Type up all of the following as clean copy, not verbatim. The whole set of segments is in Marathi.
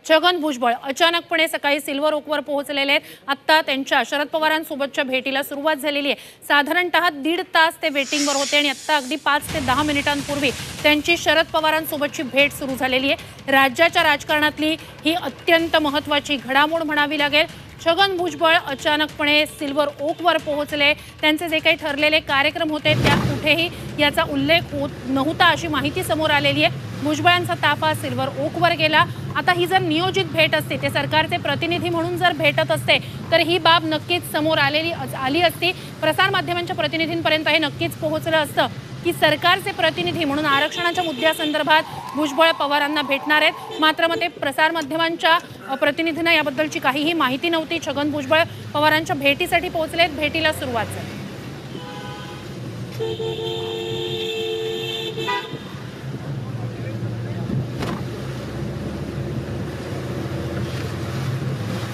छगन भुजबळ अचानकपणे सकाळी सिल्वर ओकवर पोहोचलेले आहेत। आता त्यांच्या शरद पवारांसोबतच्या भेटीला सुरुवात झालेली आहे। साधारणतः 1.5 तास ते वेटिंगवर होते आणि आता अगदी 5 ते 10 मिनिटांपूर्वी त्यांची शरद पवारांसोबतची भेट सुरू झालेली आहे। राज्याच्या राजकारणातली ही अत्यंत महत्त्वाची घडामोड म्हणावी लागेल। छगन भुजबळ अचानकपणे सिल्वर ओकवर पोहोचले। त्यांचे जे काही ठरलेले कार्यक्रम होते त्यात कुठेही याचा उल्लेख होत नव्हता अशी माहिती समोर आलेली आहे। भुजबळांचा ताफा सिल्वर ओकवर गेला। आता ही जर नियोजित भेट असते, ते सरकारचे प्रतिनिधी म्हणून जर भेटत असते तर ही बाब नक्कीच समोर आली असती। प्रसार माध्यमांच्या प्रतिनिधींपर्यंत हे नक्कीच पोहोचलं असतं की सरकारचे प्रतिनिधी म्हणून आरक्षणाच्या मुद्द्यासंदर्भात भुजबळ पवारांना भेटणार आहेत। मात्र मग ते प्रसार माध्यमांच्या प्रतिनिधींना याबद्दलची काहीही माहिती नव्हती। छगन भुजबळ पवारांच्या भेटीसाठी पोहोचलेत, भेटीला सुरुवात झाली।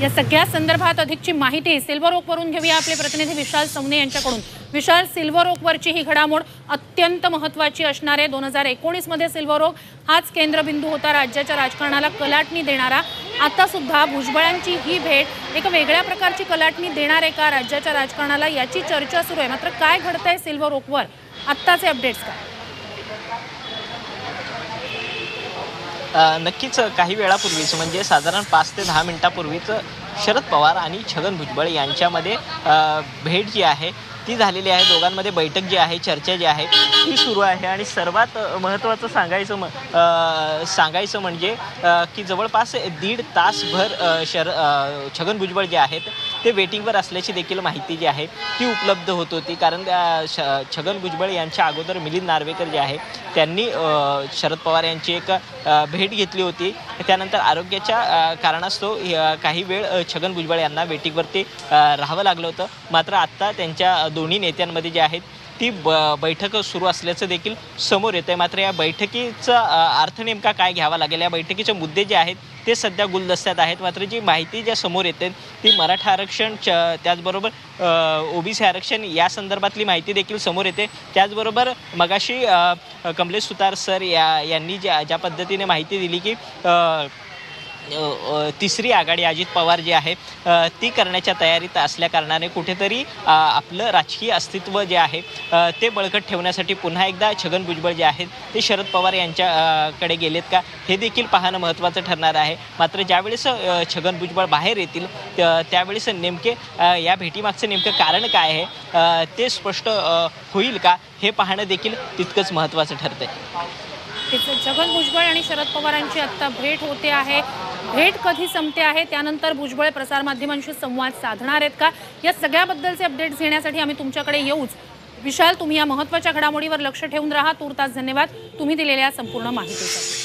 या सगळ्या संदर्भात अधिकची माहिती सिल्वर ओकवरून घेऊया आपले प्रतिनिधी विशाल सवने यांच्याकडून। विशाल, सिल्वर ओकवरची ही घडामोड अत्यंत महत्त्वाची असणार आहे। 2019 मध्ये सिल्वर ओक हाच केंद्रबिंदू होता, राज्याच्या राजकारणाला कलाटणी देणारा। आता सुद्धा भुजबळांची ही भेट एक वेगळ्या प्रकारची कलाटणी देणार आहे का राज्याच्या राजकारणाला, याची चर्चा सुरू आहे। मात्र काय घडतंय सिल्वर ओकवर, आत्ताचे अपडेट्स काय? नक्कीच काही वेळापूर्वीच म्हणजे साधारण 5 ते 10 मिनिटापूर्वीच शरद पवार आणि छगन भुजबळ यांच्यामध्ये भेट जी आहे ती झालेली आहे। दोघांमध्ये बैठक जी आहे, चर्चा जी आहे ती सुरू आहे। आणि सर्वात महत्त्वाचं सांगायचं म्हणजे की जवळपास 1.5 तासभर छगन भुजबळ जे आहेत ते वेटिंगवर असल्याची देखील माहिती जी आहे ती उपलब्ध होत होती। कारण छगन भुजबळ यांच्या अगोदर मिलिंद नार्वेकर जे आहे त्यांनी शरद पवार यांची एक भेट घेतली होती। त्यानंतर आरोग्याच्या कारणास्तव काही वेळ छगन भुजबळ यांना वेटिंगवरती राहावं लागलं होतं। मात्र आत्ता त्यांच्या दोन्ही नेत्यांमध्ये जे आहेत ती बैठक सुरू असल्याचं देखील समोर येतं आहे। मात्र या बैठकीचा अर्थ नेमका काय घ्यावा लागेल, या बैठकीचे मुद्दे जे आहेत ते सध्या गुलदस्त्यात आहेत। मात्र जी माहिती ज्या समोर येते ती मराठा आरक्षण त्याचबरोबर ओबीसी आरक्षण या संदर्भातली माहिती देखील समोर येते। त्याचबरोबर मगाशी कमलेश सुतार सर यांनी ज्या पद्धतीने माहिती दिली की तिसरी आघाडी अजित पवार जी आहे ती करण्याच्या तयारीत असल्याकारणाने कुठेतरी आपलं राजकीय अस्तित्व जे आहे ते बळकट ठेवण्यासाठी पुन्हा एकदा छगन भुजबळ जे आहेत ते शरद पवार यांच्याकडे गेलेत का, हे देखील पाहणं महत्त्वाचं ठरणार आहे। मात्र ज्यावेळेस छगन भुजबळ बाहेर येतील त्यावेळेस नेमके या भेटीमागचं नेमकं कारण काय आहे ते स्पष्ट होईल का, हे पाहणं देखील तितकंच महत्त्वाचं ठरतंय। छगन भुजबळ आणि शरद पवारांची आता भेट होते आहे। भेट कधी संपते आहे, त्यानंतर भुजबळ प्रसारमाध्यमांशी संवाद साधणार आहेत का, या सगळ्याबद्दलचे अपडेट्स घेण्यासाठी आम्ही तुमच्याकडे येऊच। विशाल, तुम्ही या महत्त्वाच्या घडामोडीवर लक्ष ठेवून राहा। तूर्तास धन्यवाद तुम्ही दिलेल्या संपूर्ण माहितीसाठी।